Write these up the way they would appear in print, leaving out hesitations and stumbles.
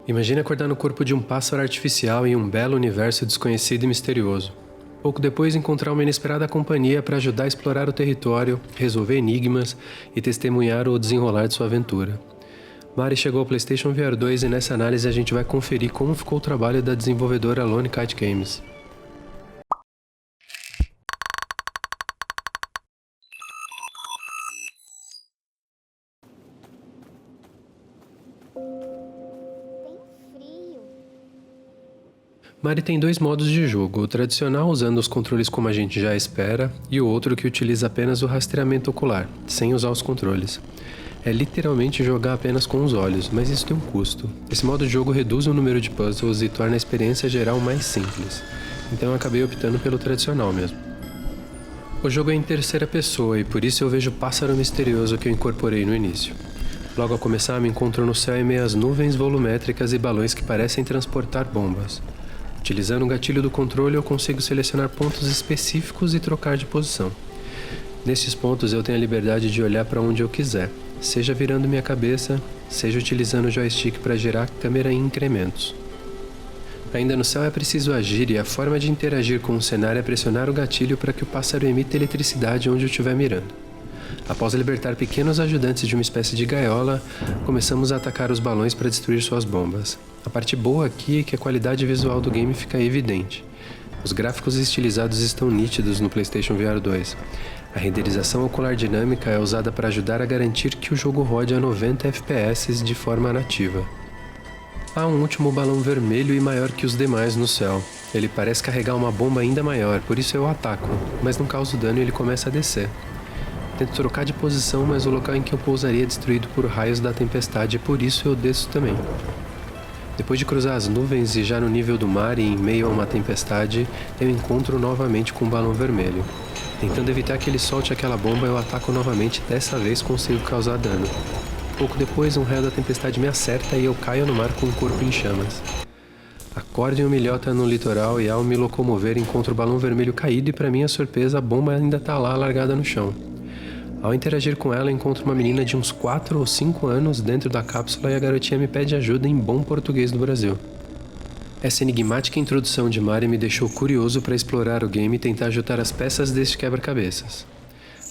Imagine acordar no corpo de um pássaro artificial em um belo universo desconhecido e misterioso. Pouco depois, encontrar uma inesperada companhia para ajudar a explorar o território, resolver enigmas e testemunhar o desenrolar de sua aventura. Mari chegou ao PlayStation VR 2 e nessa análise a gente vai conferir como ficou o trabalho da desenvolvedora Lone Kite Games. Mari tem dois modos de jogo, o tradicional usando os controles como a gente já espera e o outro que utiliza apenas o rastreamento ocular, sem usar os controles. É literalmente jogar apenas com os olhos, mas isso tem um custo. Esse modo de jogo reduz o número de puzzles e torna a experiência geral mais simples, então eu acabei optando pelo tradicional mesmo. O jogo é em terceira pessoa e por isso eu vejo o pássaro misterioso que eu incorporei no início. Logo a começar me encontro no céu em meio às nuvens volumétricas e balões que parecem transportar bombas. Utilizando o gatilho do controle eu consigo selecionar pontos específicos e trocar de posição. Nesses pontos eu tenho a liberdade de olhar para onde eu quiser, seja virando minha cabeça, seja utilizando o joystick para girar a câmera em incrementos. Ainda no céu é preciso agir e a forma de interagir com o cenário é pressionar o gatilho para que o pássaro emita eletricidade onde eu estiver mirando. Após libertar pequenos ajudantes de uma espécie de gaiola, começamos a atacar os balões para destruir suas bombas. A parte boa aqui é que a qualidade visual do game fica evidente. Os gráficos estilizados estão nítidos no PlayStation VR 2. A renderização ocular dinâmica é usada para ajudar a garantir que o jogo rode a 90 FPS de forma nativa. Há um último balão vermelho e maior que os demais no céu. Ele parece carregar uma bomba ainda maior, por isso eu o ataco, mas não causo dano e ele começa a descer. Tento trocar de posição, mas o local em que eu pousaria é destruído por raios da tempestade e por isso eu desço também. Depois de cruzar as nuvens e já no nível do mar e em meio a uma tempestade, eu encontro novamente com um balão vermelho. Tentando evitar que ele solte aquela bomba, eu ataco novamente e dessa vez consigo causar dano. Pouco depois, um raio da tempestade me acerta e eu caio no mar com o corpo em chamas. Acordo em uma ilhota no litoral e ao me locomover encontro o balão vermelho caído e para minha surpresa a bomba ainda está lá largada no chão. Ao interagir com ela, encontro uma menina de uns 4 ou 5 anos dentro da cápsula e a garotinha me pede ajuda em bom português do Brasil. Essa enigmática introdução de Mari me deixou curioso para explorar o game e tentar juntar as peças deste quebra-cabeças.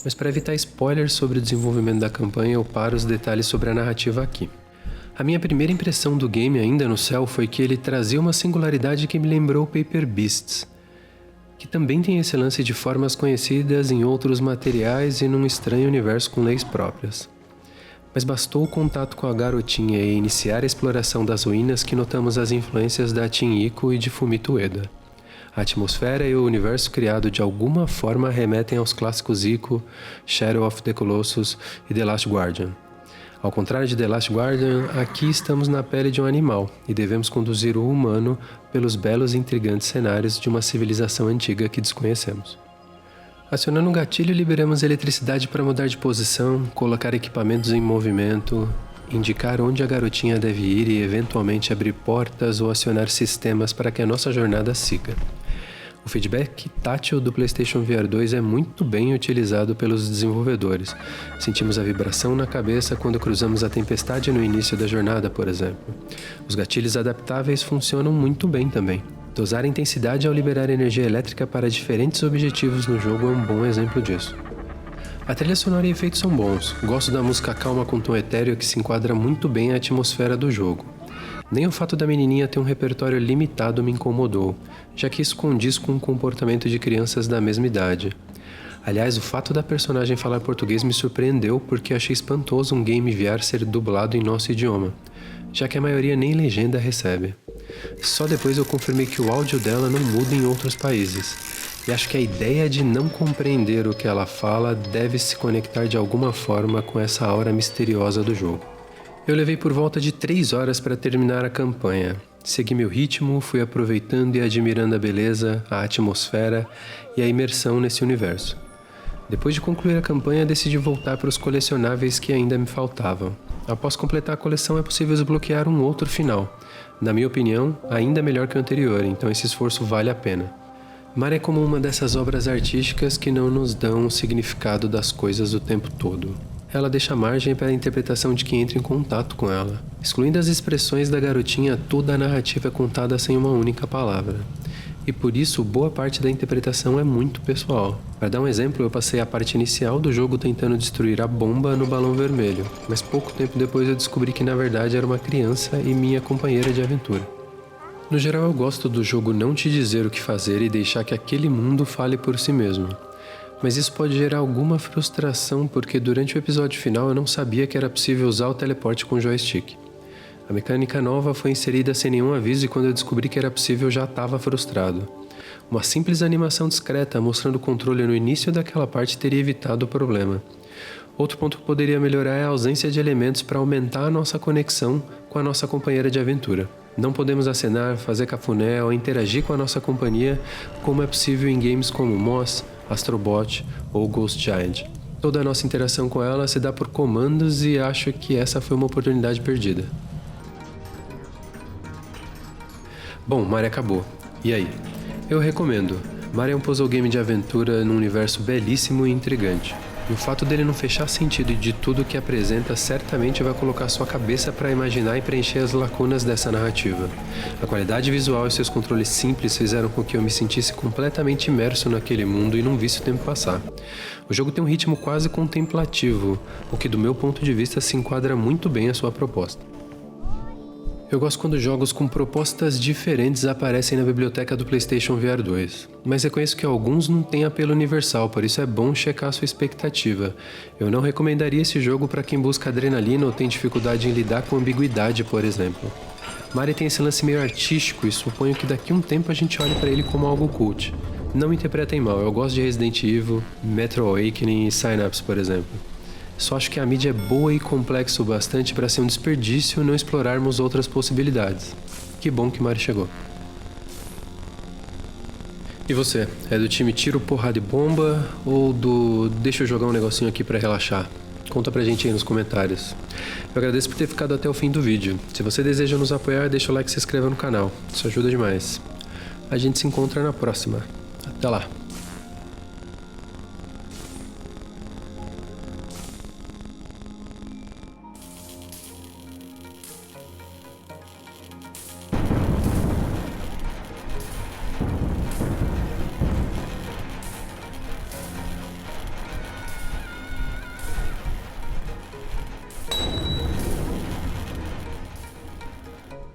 Mas para evitar spoilers sobre o desenvolvimento da campanha, eu paro os detalhes sobre a narrativa aqui. A minha primeira impressão do game ainda no céu foi que ele trazia uma singularidade que me lembrou Paper Beasts, que também tem esse lance de formas conhecidas em outros materiais e num estranho universo com leis próprias. Mas bastou o contato com a garotinha e iniciar a exploração das ruínas que notamos as influências da Team Ico e de Fumito Ueda. A atmosfera e o universo criado de alguma forma remetem aos clássicos Ico, Shadow of the Colossus e The Last Guardian. Ao contrário de The Last Guardian, aqui estamos na pele de um animal e devemos conduzir o humano pelos belos e intrigantes cenários de uma civilização antiga que desconhecemos. Acionando um gatilho, liberamos eletricidade para mudar de posição, colocar equipamentos em movimento, indicar onde a garotinha deve ir e eventualmente abrir portas ou acionar sistemas para que a nossa jornada siga. O feedback tátil do PlayStation VR 2 é muito bem utilizado pelos desenvolvedores. Sentimos a vibração na cabeça quando cruzamos a tempestade no início da jornada, por exemplo. Os gatilhos adaptáveis funcionam muito bem também. Dosar a intensidade ao liberar energia elétrica para diferentes objetivos no jogo é um bom exemplo disso. A trilha sonora e efeitos são bons. Gosto da música calma com tom etéreo que se enquadra muito bem à atmosfera do jogo. Nem o fato da menininha ter um repertório limitado me incomodou, já que isso condiz com o comportamento de crianças da mesma idade. Aliás, o fato da personagem falar português me surpreendeu porque achei espantoso um game VR ser dublado em nosso idioma, já que a maioria nem legenda recebe. Só depois eu confirmei que o áudio dela não muda em outros países, e acho que a ideia de não compreender o que ela fala deve se conectar de alguma forma com essa aura misteriosa do jogo. Eu levei por volta de 3 horas para terminar a campanha. Segui meu ritmo, fui aproveitando e admirando a beleza, a atmosfera e a imersão nesse universo. Depois de concluir a campanha, decidi voltar para os colecionáveis que ainda me faltavam. Após completar a coleção, é possível desbloquear um outro final. Na minha opinião, ainda melhor que o anterior, então esse esforço vale a pena. Mar é como uma dessas obras artísticas que não nos dão o significado das coisas o tempo todo. ela deixa margem para a interpretação de quem entra em contato com ela. Excluindo as expressões da garotinha, toda a narrativa é contada sem uma única palavra. E por isso, boa parte da interpretação é muito pessoal. Para dar um exemplo, eu passei a parte inicial do jogo tentando destruir a bomba no balão vermelho, mas pouco tempo depois eu descobri que na verdade era uma criança e minha companheira de aventura. No geral, eu gosto do jogo não te dizer o que fazer e deixar que aquele mundo fale por si mesmo. Mas isso pode gerar alguma frustração porque durante o episódio final eu não sabia que era possível usar o teleporte com o joystick. A mecânica nova foi inserida sem nenhum aviso e quando eu descobri que era possível já estava frustrado. Uma simples animação discreta mostrando o controle no início daquela parte teria evitado o problema. Outro ponto que poderia melhorar é a ausência de elementos para aumentar a nossa conexão com a nossa companheira de aventura. Não podemos acenar, fazer cafuné ou interagir com a nossa companhia como é possível em games como Moss, Astrobot ou Ghost Giant. Toda a nossa interação com ela se dá por comandos e acho que essa foi uma oportunidade perdida. Bom, Mario acabou. E aí? Eu recomendo. Mario é um puzzle game de aventura num universo belíssimo e intrigante. E o fato dele não fechar sentido de tudo que apresenta certamente vai colocar sua cabeça para imaginar e preencher as lacunas dessa narrativa. A qualidade visual e seus controles simples fizeram com que eu me sentisse completamente imerso naquele mundo e não visse o tempo passar. O jogo tem um ritmo quase contemplativo, o que do meu ponto de vista se enquadra muito bem à sua proposta. Eu gosto quando jogos com propostas diferentes aparecem na biblioteca do PlayStation VR 2, mas reconheço que alguns não têm apelo universal, por isso é bom checar sua expectativa. Eu não recomendaria esse jogo para quem busca adrenalina ou tem dificuldade em lidar com ambiguidade, por exemplo. Mario tem esse lance meio artístico e suponho que daqui a um tempo a gente olhe para ele como algo cult. Não me interpretem mal, eu gosto de Resident Evil, Metro Awakening e Synapse, por exemplo. Só acho que a mídia é boa e complexa o bastante para ser um desperdício não explorarmos outras possibilidades. Que bom que Mario chegou. E você, é do time tiro, porrada e bomba ou do deixa eu jogar um negocinho aqui para relaxar? Conta pra gente aí nos comentários. Eu agradeço por ter ficado até o fim do vídeo. Se você deseja nos apoiar, deixa o like e se inscreva no canal. Isso ajuda demais. A gente se encontra na próxima. Até lá!